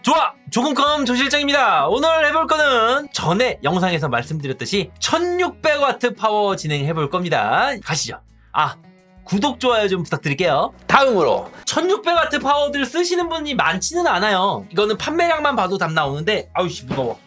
좋아! 조금컴 조실장입니다. 오늘 해볼 거는 전에 영상에서 말씀드렸듯이 1600W 파워 진행해볼 겁니다. 가시죠. 구독, 좋아요 좀 부탁드릴게요. 다음으로 1600W 파워들 쓰시는 분이 많지는 않아요. 이거는 판매량만 봐도 답 나오는데 아우씨 무거워.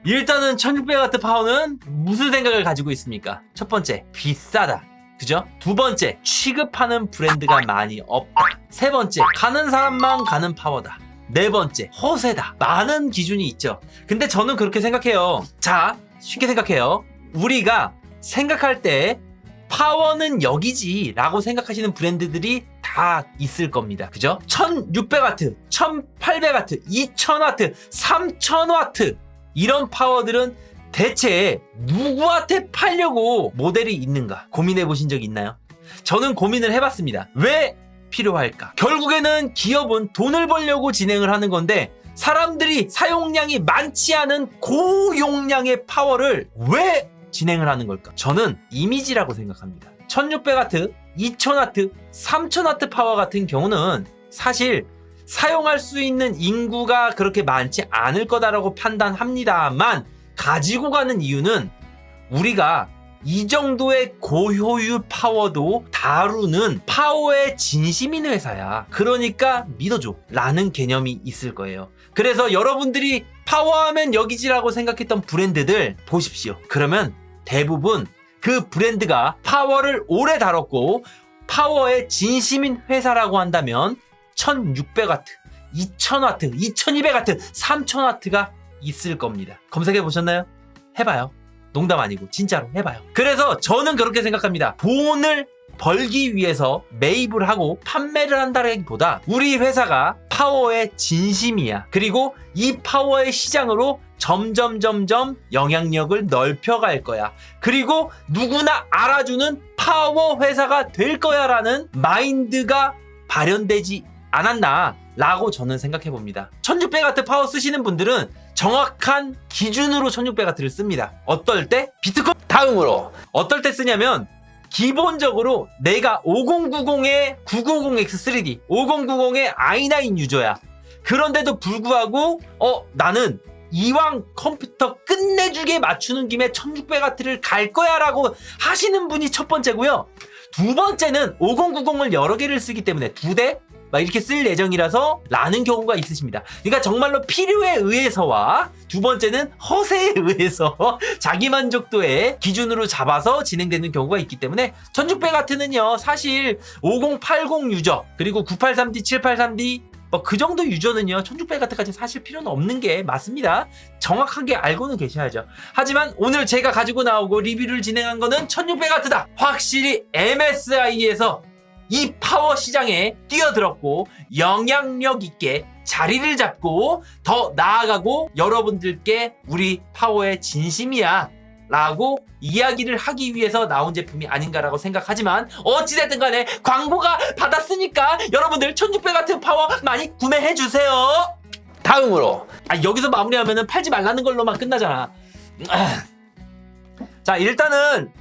일단은 1600W 파워는 무슨 생각을 가지고 있습니까? 첫 번째, 비싸다. 그죠? 두 번째, 취급하는 브랜드가 많이 없다. 세 번째, 가는 사람만 가는 파워다. 네 번째, 허세다. 많은 기준이 있죠. 근데 저는 그렇게 생각해요. 자, 쉽게 생각해요. 우리가 생각할 때 파워는 여기지 라고 생각하시는 브랜드들이 다 있을 겁니다. 그죠? 1600W, 1800W, 2000W, 3000W 이런 파워들은 대체 누구한테 팔려고 모델이 있는가 고민해 보신 적 있나요? 저는 고민을 해봤습니다. 왜 필요할까? 결국에는 기업은 돈을 벌려고 진행을 하는 건데 사람들이 사용량이 많지 않은 고용량의 파워를 왜 진행을 하는 걸까? 저는 이미지라고 생각합니다. 1600W, 2000W, 3000W 파워 같은 경우는 사실 사용할 수 있는 인구가 그렇게 많지 않을 거다라고 판단합니다만 가지고 가는 이유는 우리가 이 정도의 고효율 파워도 다루는 파워의 진심인 회사야. 그러니까 믿어줘 라는 개념이 있을 거예요. 그래서 여러분들이 파워하면 여기지라고 생각했던 브랜드들 보십시오. 그러면 대부분 그 브랜드가 파워를 오래 다뤘고 파워의 진심인 회사라고 한다면 1600W, 2000W, 2200W, 3000W가 있을 겁니다. 검색해 보셨나요? 해봐요. 농담 아니고 진짜로 해봐요. 그래서 저는 그렇게 생각합니다. 돈을 벌기 위해서 매입을 하고 판매를 한다기보다 우리 회사가 파워의 진심이야. 그리고 이 파워의 시장으로 점점 영향력을 넓혀갈 거야. 그리고 누구나 알아주는 파워 회사가 될 거야 라는 마인드가 발현되지 않았나 라고 저는 생각해 봅니다. 1600W 파워 쓰시는 분들은 정확한 기준으로 1600W를 씁니다. 어떨 때? 비트코인! 다음으로 어떨 때 쓰냐면 기본적으로 내가 5090의 990X3D, 5090의 i9 유저야. 그런데도 불구하고 나는 이왕 컴퓨터 끝내주게 맞추는 김에 1600W를 갈 거야 라고 하시는 분이 첫 번째고요. 두 번째는 5090을 여러 개를 쓰기 때문에 두 대? 막 이렇게 쓸 예정이라서 라는 경우가 있으십니다. 그러니까 정말로 필요에 의해서와 두 번째는 허세에 의해서 자기 만족도의 기준으로 잡아서 진행되는 경우가 있기 때문에 1600W는요 사실 5080 유저 그리고 983D, 783D 그 정도 유저는요 1600W까지 사실 필요는 없는 게 맞습니다. 정확하게 알고는 계셔야죠. 하지만 오늘 제가 가지고 나오고 리뷰를 진행한 거는 1600W다. 확실히 MSI에서 이 파워 시장에 뛰어들었고 영향력 있게 자리를 잡고 더 나아가고 여러분들께 우리 파워의 진심이야 라고 이야기를 하기 위해서 나온 제품이 아닌가라고 생각하지만 어찌됐든 간에 광고가 받았으니까 여러분들 1600W 파워 많이 구매해주세요. 다음으로 여기서 마무리하면 팔지 말라는 걸로만 끝나잖아. 자, 일단은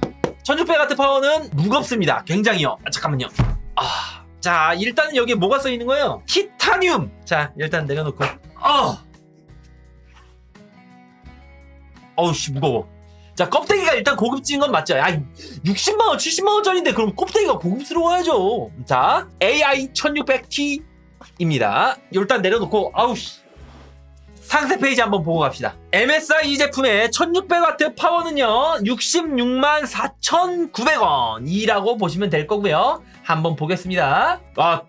1600W 파워는 무겁습니다. 굉장히요. 잠깐만요. 자, 일단은 여기에 뭐가 써 있는 거예요? 티타늄. 자, 일단 내려놓고 어우씨 무거워. 자, 껍데기가 일단 고급진 건 맞죠? 60만원, 70만원짜리인데 그럼 껍데기가 고급스러워야죠. 자, AI 1600T입니다. 일단 내려놓고 상세 페이지 한번 보고 갑시다. MSI 이 제품의 1600W 파워는요 664,900원이라고 보시면 될 거고요. 한번 보겠습니다.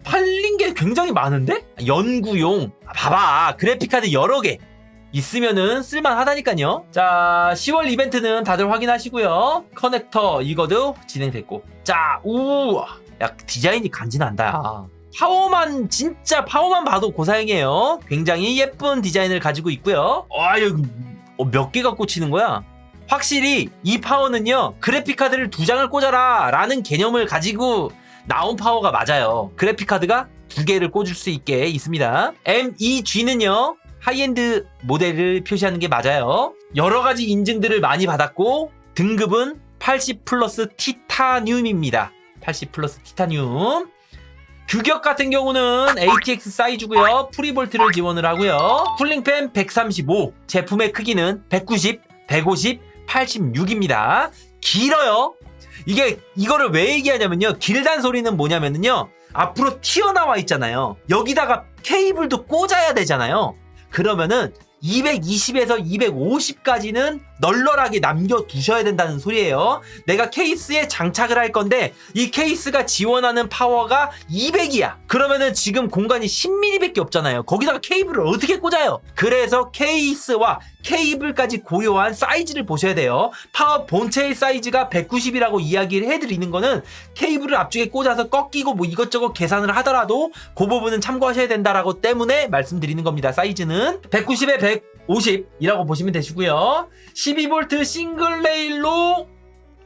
팔린 게 굉장히 많은데? 연구용 봐봐, 그래픽카드 여러 개 있으면은 쓸만하다니까요. 자, 10월 이벤트는 다들 확인하시고요. 커넥터 이거도 진행됐고. 자, 우와, 디자인이 간지난다. 진짜 파워만 봐도 고사양이에요. 굉장히 예쁜 디자인을 가지고 있고요. 여기 몇 개가 꽂히는 거야? 확실히 이 파워는요 그래픽카드를 2장을 꽂아라 라는 개념을 가지고 나온 파워가 맞아요. 그래픽카드가 2개를 꽂을 수 있게 있습니다. MEG는요 하이엔드 모델을 표시하는 게 맞아요. 여러가지 인증들을 많이 받았고 등급은 80 플러스 티타늄입니다. 80 플러스 티타늄. 규격 같은 경우는 ATX 사이즈고요. 프리볼트를 지원을 하고요. 쿨링팬 135, 제품의 크기는 190, 150, 86입니다. 길어요. 이거를 왜 얘기하냐면요. 길단 소리는 뭐냐면요. 앞으로 튀어나와 있잖아요. 여기다가 케이블도 꽂아야 되잖아요. 그러면은 220에서 250까지는 널널하게 남겨두셔야 된다는 소리예요. 내가 케이스에 장착을 할 건데 이 케이스가 지원하는 파워가 200이야. 그러면은 지금 공간이 10mm밖에 없잖아요. 거기다가 케이블을 어떻게 꽂아요? 그래서 케이스와 케이블까지 고려한 사이즈를 보셔야 돼요. 파워 본체의 사이즈가 190이라고 이야기를 해드리는 거는 케이블을 앞쪽에 꽂아서 꺾이고 뭐 이것저것 계산을 하더라도 그 부분은 참고하셔야 된다라고 때문에 말씀드리는 겁니다. 사이즈는 190에 150이라고 보시면 되시고요. 12V 싱글 레일로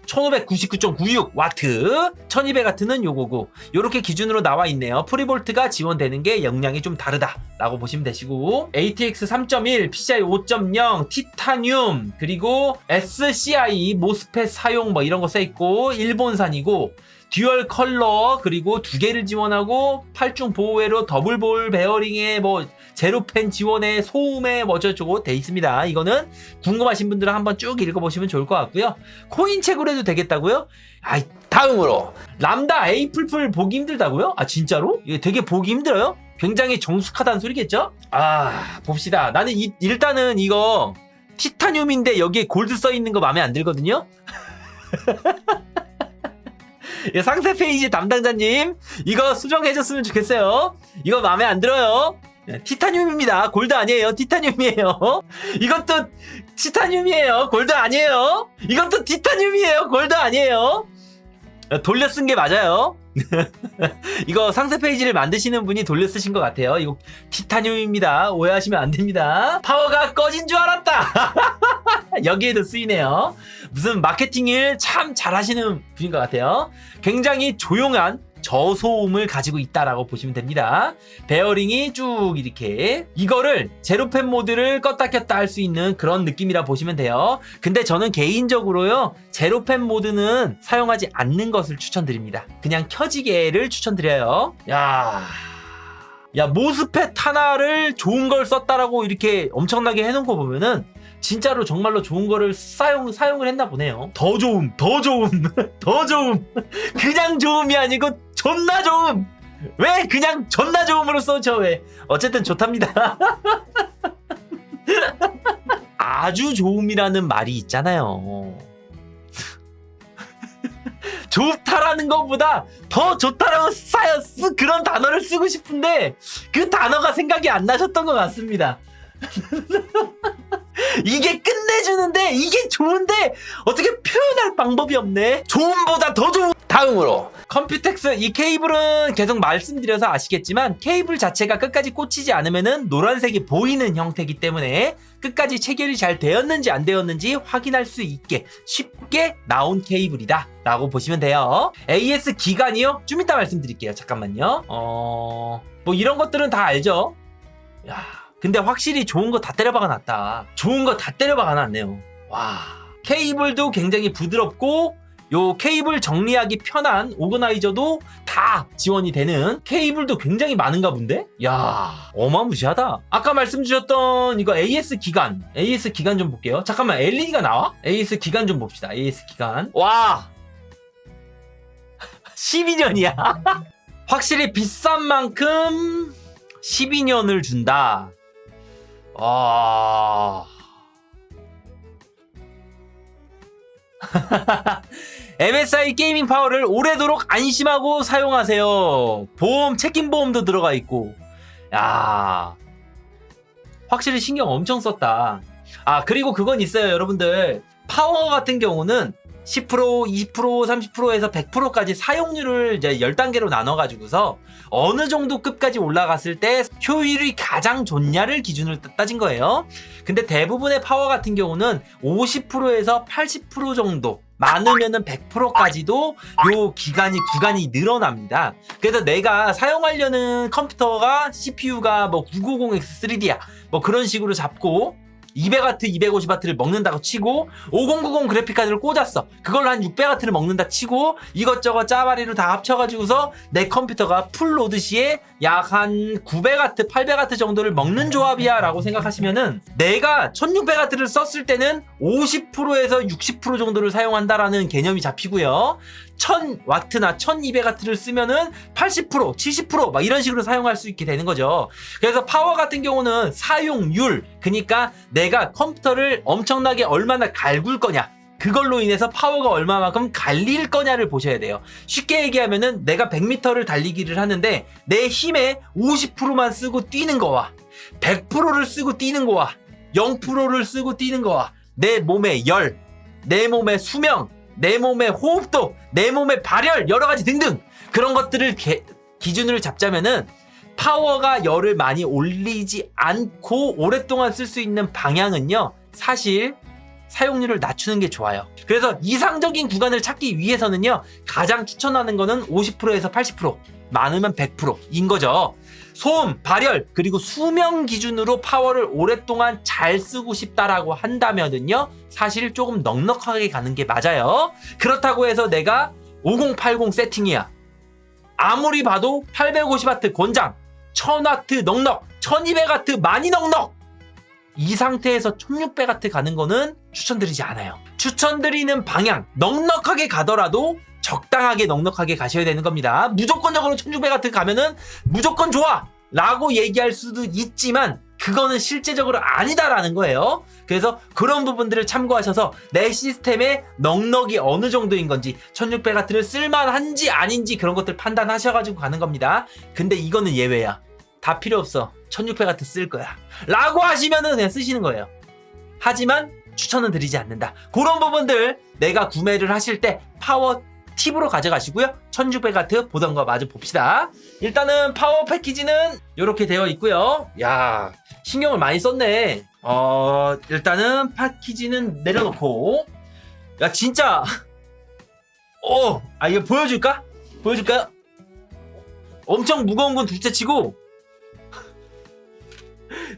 1599.96W 1200W는 요거고 요렇게 기준으로 나와 있네요. 프리볼트가 지원되는 게 역량이 좀 다르다라고 보시면 되시고 ATX 3.1, PCI 5.0, 티타늄 그리고 SCI 모스펫 사용 뭐 이런 거 써있고 일본산이고 듀얼 컬러 그리고 2개를 지원하고 8중 보호회로 더블 볼 베어링에 뭐 제로펜 지원에 소음에 뭐 어쩌고저쩌고 돼 있습니다. 이거는 궁금하신 분들은 한번 쭉 읽어보시면 좋을 것 같고요. 코인 채굴 해도 되겠다고요? 아이, 다음으로 람다 A 풀풀 보기 힘들다고요? 아 진짜로? 이게 되게 보기 힘들어요? 굉장히 정숙하다는 소리겠죠? 아 봅시다. 나는 일단은 이거 티타늄인데 여기에 골드 써있는 거 마음에 안 들거든요? 상세 페이지 담당자님 이거 수정해줬으면 좋겠어요. 이거 마음에 안 들어요. 티타늄입니다. 골드 아니에요. 티타늄이에요. 이것도 티타늄이에요. 골드 아니에요. 이것도 티타늄이에요. 골드 아니에요. 돌려 쓴 게 맞아요. 이거 상세 페이지를 만드시는 분이 돌려 쓰신 것 같아요. 이거 티타늄입니다. 오해하시면 안 됩니다. 파워가 꺼진 줄 알았다. 여기에도 쓰이네요. 무슨 마케팅을 참 잘하시는 분인 것 같아요. 굉장히 조용한 저소음을 가지고 있다라고 보시면 됩니다. 베어링이 쭉 이렇게 이거를 제로펜 모드를 껐다 켰다 할 수 있는 그런 느낌이라 보시면 돼요. 근데 저는 개인적으로요 제로펜 모드는 사용하지 않는 것을 추천드립니다. 그냥 켜지게를 추천드려요. 야 모스펫 하나를 좋은 걸 썼다라고 이렇게 엄청나게 해놓은 거 보면은 진짜로 정말로 좋은 거를 사용을 했나 보네요. 더 좋음 더 좋음 그냥 좋음이 아니고 존나 좋음. 왜 그냥 존나 좋음으로 써줘. 왜 어쨌든 좋답니다. 아주 좋음이라는 말이 있잖아요. 좋다라는 것보다 더 좋다라고 그런 단어를 쓰고 싶은데 그 단어가 생각이 안 나셨던 것 같습니다. 이게 끝내주는데 이게 좋은데 어떻게 표현할 방법이 없네. 좋음보다 더 좋은. 다음으로 컴퓨텍스 이 케이블은 계속 말씀드려서 아시겠지만 케이블 자체가 끝까지 꽂히지 않으면은 노란색이 보이는 형태이기 때문에 끝까지 체결이 잘 되었는지 안 되었는지 확인할 수 있게 쉽게 나온 케이블이다 라고 보시면 돼요. AS 기간이요? 좀 이따 말씀드릴게요. 잠깐만요. 뭐 이런 것들은 다 알죠. 야, 근데 확실히 좋은 거 다 때려박아 놨다. 좋은 거 다 때려박아 놨네요. 와, 케이블도 굉장히 부드럽고 요 케이블 정리하기 편한 오거나이저도 다 지원이 되는 케이블도 굉장히 많은가 본데? 야, 어마무시하다. 아까 말씀 주셨던 이거 AS 기간 좀 볼게요. 잠깐만, LED가 나와? AS 기간 좀 봅시다. AS 기간. 와, 12년이야. 확실히 비싼 만큼 12년을 준다. MSI 게이밍 파워를 오래도록 안심하고 사용하세요. 보험, 책임보험도 들어가 있고. 야, 확실히 신경 엄청 썼다. 아, 그리고 그건 있어요, 여러분들. 파워 같은 경우는 10%, 20%, 30%에서 100%까지 사용률을 이제 10단계로 나눠가지고서 어느 정도 급까지 올라갔을 때 효율이 가장 좋냐를 기준으로 따진 거예요. 근데 대부분의 파워 같은 경우는 50%에서 80% 정도, 많으면은 100%까지도 요 구간이 늘어납니다. 그래서 내가 사용하려는 컴퓨터가 CPU가 뭐 990X3D야 뭐 그런 식으로 잡고 200W, 250W를 먹는다고 치고 5090 그래픽카드를 꽂았어. 그걸로 한 600W를 먹는다 치고 이것저것 짜바리로 다 합쳐가지고서 내 컴퓨터가 풀로드 시에 약 한 900W, 800W 정도를 먹는 조합이야 라고 생각하시면은 내가 1600W를 썼을 때는 50%에서 60% 정도를 사용한다라는 개념이 잡히고요. 1000W나 1200W를 쓰면은 80%, 70% 이런 식으로 사용할 수 있게 되는 거죠. 그래서 파워 같은 경우는 사용률, 그러니까 내가 컴퓨터를 엄청나게 얼마나 갈굴 거냐, 그걸로 인해서 파워가 얼마만큼 갈릴 거냐를 보셔야 돼요. 쉽게 얘기하면은 내가 100m를 달리기를 하는데 내 힘의 50%만 쓰고 뛰는 거와 100%를 쓰고 뛰는 거와 0%를 쓰고 뛰는 거와 내 몸의 열, 내 몸의 수명, 내 몸의 호흡도, 내 몸의 발열, 여러 가지 등등 그런 것들을 기준으로 잡자면은 파워가 열을 많이 올리지 않고 오랫동안 쓸 수 있는 방향은요, 사실 사용률을 낮추는 게 좋아요. 그래서 이상적인 구간을 찾기 위해서는요, 가장 추천하는 거는 50%에서 80%, 많으면 100%인 거죠. 소음, 발열, 그리고 수명 기준으로 파워를 오랫동안 잘 쓰고 싶다라고 한다면은요, 사실 조금 넉넉하게 가는 게 맞아요. 그렇다고 해서 내가 5080 세팅이야. 아무리 봐도 850W 권장, 1000W 넉넉, 1200W 많이 넉넉, 이 상태에서 1600W 가는 거는 추천드리지 않아요. 추천드리는 방향, 넉넉하게 가더라도 적당하게 넉넉하게 가셔야 되는 겁니다. 무조건적으로 1600W 가면은 무조건 좋아 라고 얘기할 수도 있지만 그거는 실제적으로 아니다라는 거예요. 그래서 그런 부분들을 참고하셔서 내 시스템의 넉넉이 어느 정도인 건지, 1600W를 쓸만한지 아닌지 그런 것들 판단하셔가지고 가는 겁니다. 근데 이거는 예외야. 다 필요 없어, 1600W 쓸 거야 라고 하시면은 그냥 쓰시는 거예요. 하지만 추천은 드리지 않는다. 그런 부분들 내가 구매를 하실 때 파워 팁으로 가져가시고요. 1600W 보던 거 마저 봅시다. 일단은 파워 패키지는 이렇게 되어 있고요. 야, 신경을 많이 썼네. 일단은 패키지는 내려놓고, 야 진짜 이거 보여줄까? 보여줄까요? 엄청 무거운 건 둘째치고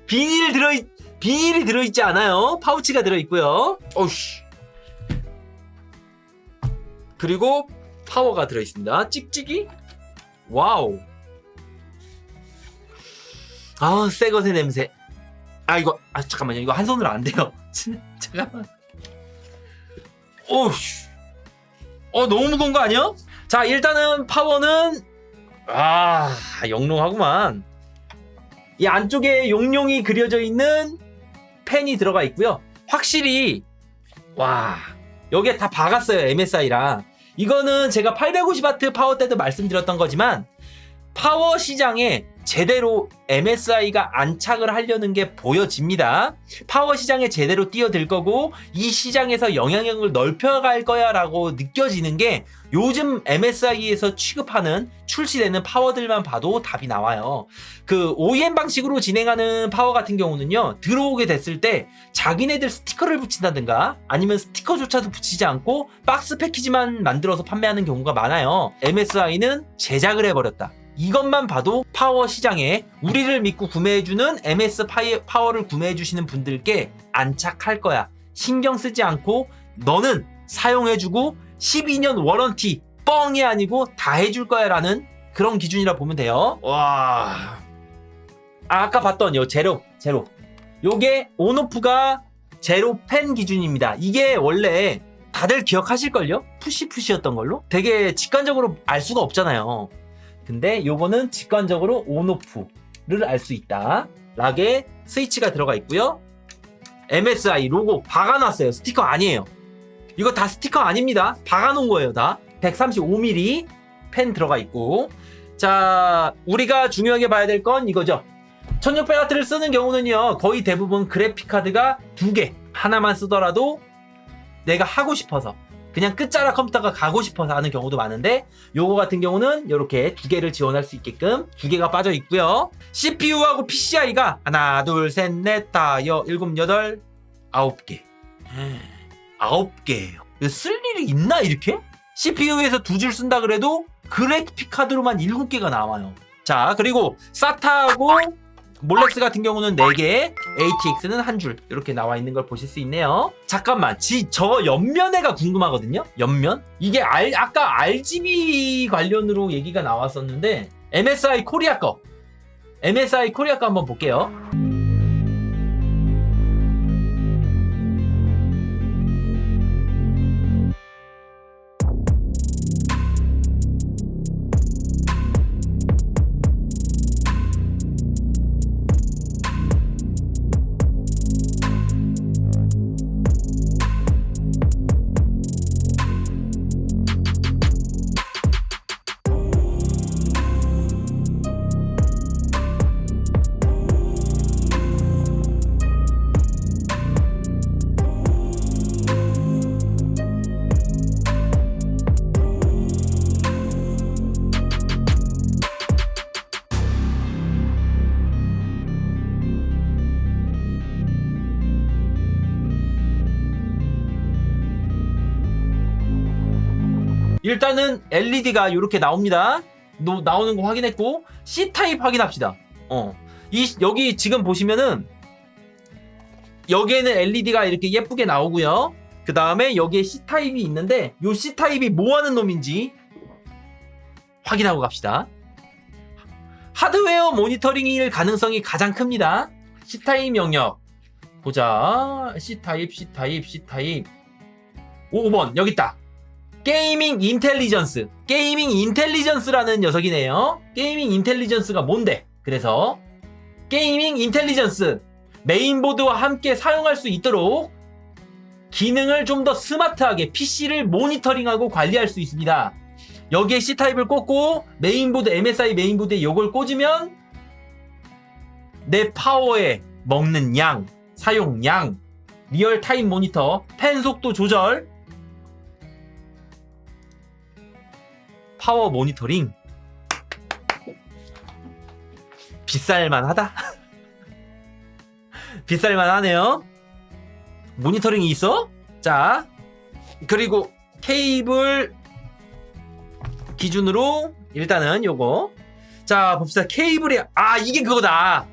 비닐이 들어있지 않아요. 파우치가 들어있고요. 어우씨. 그리고 파워가 들어있습니다. 찍찍이. 와우. 새것의 냄새. 이거 잠깐만요. 이거 한 손으로 안 돼요. 잠깐만. 오우씨. 너무 무거운 거 아니야? 자, 일단은 파워는 영롱하구만. 이 안쪽에 용룡이 그려져 있는 펜이 들어가 있고요. 확실히 여기에 다 박았어요. MSI랑. 이거는 제가 850W 파워 때도 말씀드렸던 거지만 파워 시장에 제대로 MSI가 안착을 하려는 게 보여집니다. 파워 시장에 제대로 뛰어들 거고 이 시장에서 영향력을 넓혀갈 거야 라고 느껴지는 게 요즘 MSI에서 취급하는 출시되는 파워들만 봐도 답이 나와요. 그 OEM 방식으로 진행하는 파워 같은 경우는요, 들어오게 됐을 때 자기네들 스티커를 붙인다든가 아니면 스티커조차도 붙이지 않고 박스 패키지만 만들어서 판매하는 경우가 많아요. MSI는 제작을 해버렸다. 이것만 봐도 파워 시장에 우리를 믿고 구매해주는 MS 파워를 구매해주시는 분들께 안착할 거야. 신경 쓰지 않고 너는 사용해주고 12년 워런티 뻥이 아니고 다 해줄 거야 라는 그런 기준이라 보면 돼요. 와. 아까 봤던 요 제로. 요게 온오프가 제로 펜 기준입니다. 이게 원래 다들 기억하실걸요? 푸시였던 걸로? 되게 직관적으로 알 수가 없잖아요. 근데 요거는 직관적으로 온오프를 알 수 있다. 락에 스위치가 들어가 있고요. MSI 로고 박아놨어요. 스티커 아니에요. 이거 다 스티커 아닙니다. 박아놓은 거예요. 다 135mm 펜 들어가 있고. 자, 우리가 중요하게 봐야 될 건 이거죠. 1600W를 쓰는 경우는요, 거의 대부분 그래픽카드가 2개, 하나만 쓰더라도 내가 하고 싶어서 그냥 끝자락 컴퓨터가 가고 싶어서 하는 경우도 많은데, 요거 같은 경우는 이렇게 2개를 지원할 수 있게끔 2개가 빠져 있고요. CPU하고 PCI가 하나, 둘, 셋, 넷, 다, 여, 일곱, 여덟, 9개. 9개예요. 쓸 일이 있나 이렇게? CPU에서 2줄 쓴다 그래도 그래픽 카드로만 7개가 나와요. 자, 그리고 SATA하고 몰렉스 같은 경우는 4개, ATX는 1줄 이렇게 나와 있는 걸 보실 수 있네요. 잠깐만, 저 옆면에가 궁금하거든요. 옆면? 이게 아까 RGB 관련으로 얘기가 나왔었는데 MSI 코리아 거 한번 볼게요. 일단은 LED가 이렇게 나옵니다. 나오는 거 확인했고 C타입 확인합시다. 여기 지금 보시면은 여기에는 LED가 이렇게 예쁘게 나오고요. 그 다음에 여기에 C타입이 있는데 이 C타입이 뭐 하는 놈인지 확인하고 갑시다. 하드웨어 모니터링일 가능성이 가장 큽니다. C타입 영역 보자. C타입 5번 여기 있다. 게이밍 인텔리전스라는 녀석이네요. 게이밍 인텔리전스가 뭔데? 그래서 게이밍 인텔리전스 메인보드와 함께 사용할 수 있도록 기능을 좀 더 스마트하게 PC를 모니터링하고 관리할 수 있습니다. 여기에 C타입을 꽂고 메인보드 MSI 메인보드에 이걸 꽂으면 내 파워에 먹는 양, 사용량, 리얼타임 모니터, 펜 속도 조절, 파워 모니터링. 비쌀만하다. 비쌀만하네요. 모니터링이 있어? 자, 그리고 케이블 기준으로 일단은 요거. 자, 봅시다. 케이블이 이게 그거다.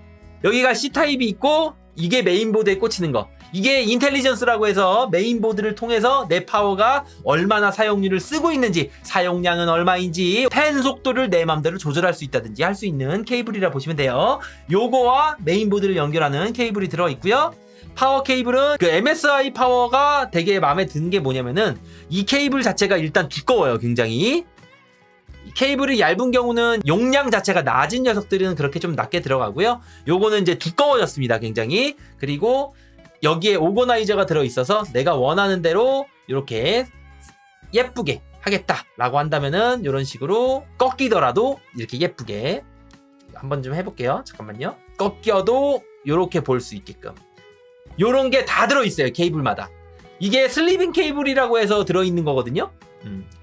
여기가 C타입이 있고 이게 메인보드에 꽂히는 거. 이게 인텔리전스라고 해서 메인보드를 통해서 내 파워가 얼마나 사용률을 쓰고 있는지, 사용량은 얼마인지, 펜 속도를 내 맘대로 조절할 수 있다든지 할 수 있는 케이블이라 보시면 돼요. 요거와 메인보드를 연결하는 케이블이 들어있고요. 파워 케이블은 그 MSI 파워가 되게 마음에 드는 게 뭐냐면은 이 케이블 자체가 일단 두꺼워요. 굉장히. 케이블이 얇은 경우는 용량 자체가 낮은 녀석들은 그렇게 좀 낮게 들어가고요. 요거는 이제 두꺼워졌습니다. 굉장히. 그리고 여기에 오거나이저가 들어있어서 내가 원하는 대로 이렇게 예쁘게 하겠다라고 한다면은 이런 식으로 꺾이더라도 이렇게 예쁘게 한번 좀 해볼게요. 잠깐만요. 꺾여도 이렇게 볼 수 있게끔 이런 게 다 들어있어요. 케이블마다. 이게 슬리빙 케이블이라고 해서 들어있는 거거든요.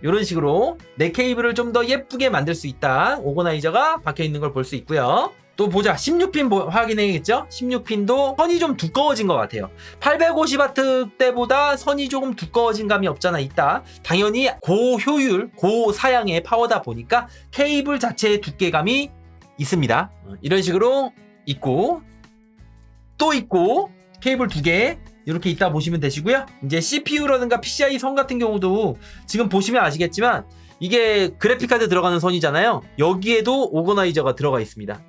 이런 식으로 내 케이블을 좀 더 예쁘게 만들 수 있다. 오거나이저가 박혀있는 걸 볼 수 있고요. 또 보자. 16핀 확인해야겠죠? 16핀도 선이 좀 두꺼워진 것 같아요. 850W 때보다 선이 조금 두꺼워진 감이 없잖아 있다. 당연히 고효율, 고사양의 파워다 보니까 케이블 자체의 두께감이 있습니다. 이런 식으로 있고 또 있고 케이블 2개 이렇게 있다 보시면 되시고요. 이제 CPU라든가 PCI 선 같은 경우도 지금 보시면 아시겠지만 이게 그래픽카드 들어가는 선이잖아요. 여기에도 오거나이저가 들어가 있습니다.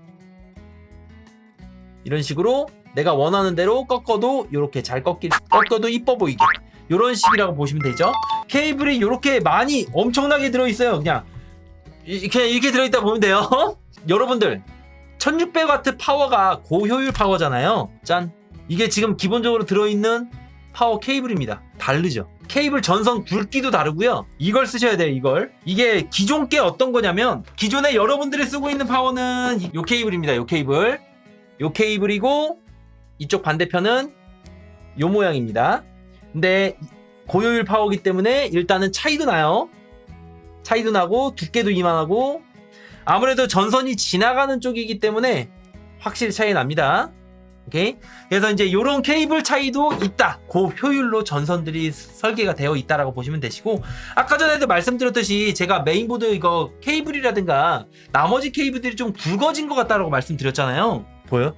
이런 식으로 내가 원하는 대로 꺾어도 이렇게 잘 꺾어도 이뻐 보이게 이런 식이라고 보시면 되죠. 케이블이 이렇게 많이 엄청나게 들어있어요. 그냥 이렇게 들어있다 보면 돼요. 여러분들 1600W 파워가 고효율 파워잖아요. 짠. 이게 지금 기본적으로 들어있는 파워 케이블입니다. 다르죠. 케이블 전선 굵기도 다르고요. 이걸 쓰셔야 돼요. 이게 기존 게 어떤 거냐면 기존에 여러분들이 쓰고 있는 파워는 이 케이블입니다. 이 케이블이고 이쪽 반대편은 이 모양입니다. 근데 고효율 파워이기 때문에 일단은 차이도 나요. 차이도 나고 두께도 이만하고 아무래도 전선이 지나가는 쪽이기 때문에 확실히 차이 납니다. 오케이. 그래서 이제 이런 케이블 차이도 있다. 고효율로 전선들이 설계가 되어 있다라고 보시면 되시고, 아까 전에도 말씀드렸듯이 제가 메인보드 이거 케이블이라든가 나머지 케이블들이 좀 굵어진 것 같다라고 말씀드렸잖아요. 보여?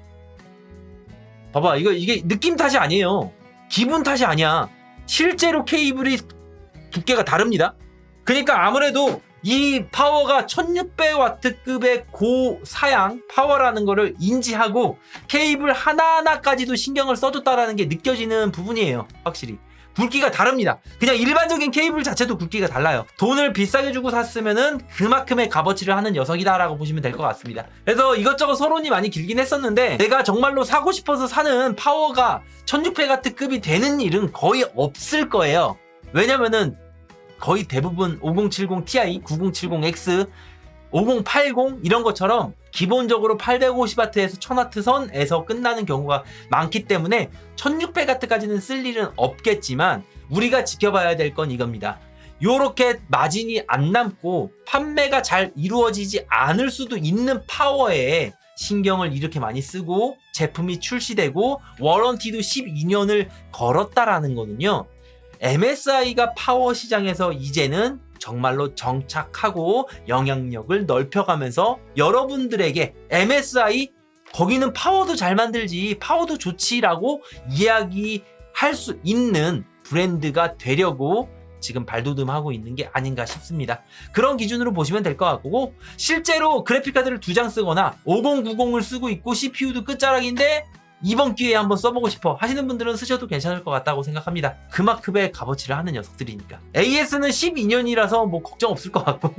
봐봐, 이게 느낌 탓이 아니에요. 기분 탓이 아니야. 실제로 케이블이 두께가 다릅니다. 그러니까 아무래도 이 파워가 1600W급의 고사양 파워라는 거를 인지하고 케이블 하나하나까지도 신경을 써줬다라는 게 느껴지는 부분이에요. 확실히 굵기가 다릅니다. 그냥 일반적인 케이블 자체도 굵기가 달라요. 돈을 비싸게 주고 샀으면은 그만큼의 값어치를 하는 녀석이다라고 보시면 될 것 같습니다. 그래서 이것저것 서론이 많이 길긴 했었는데 내가 정말로 사고 싶어서 사는 파워가 1600W급이 되는 일은 거의 없을 거예요. 왜냐면은 거의 대부분 5070 Ti, 9070X, 5080 이런 것처럼 기본적으로 850W에서 1000W 선에서 끝나는 경우가 많기 때문에 1600W까지는 쓸 일은 없겠지만 우리가 지켜봐야 될 건 이겁니다. 요렇게 마진이 안 남고 판매가 잘 이루어지지 않을 수도 있는 파워에 신경을 이렇게 많이 쓰고 제품이 출시되고 워런티도 12년을 걸었다라는 거는요. MSI가 파워 시장에서 이제는 정말로 정착하고 영향력을 넓혀가면서 여러분들에게 MSI 거기는 파워도 잘 만들지 파워도 좋지라고 이야기할 수 있는 브랜드가 되려고 지금 발돋움하고 있는 게 아닌가 싶습니다. 그런 기준으로 보시면 될 것 같고 실제로 그래픽카드를 2장 쓰거나 5090을 쓰고 있고 CPU도 끝자락인데 이번 기회에 한번 써보고 싶어 하시는 분들은 쓰셔도 괜찮을 것 같다고 생각합니다. 그만큼의 값어치를 하는 녀석들이니까. AS는 12년이라서 뭐 걱정 없을 것 같고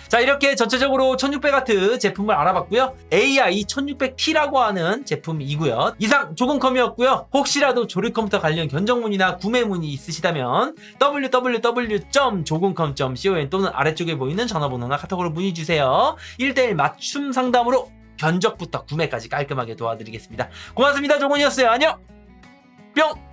자, 이렇게 전체적으로 1600W 제품을 알아봤고요. AI 1600T라고 하는 제품이고요. 이상 조금컴이었고요. 혹시라도 조립컴퓨터 관련 견적문의나 구매문의 있으시다면 www.조금컴.com 또는 아래쪽에 보이는 전화번호나 카톡으로 문의주세요. 1:1 맞춤 상담으로 견적부터 구매까지 깔끔하게 도와드리겠습니다. 고맙습니다. 조건이었어요. 안녕. 뿅.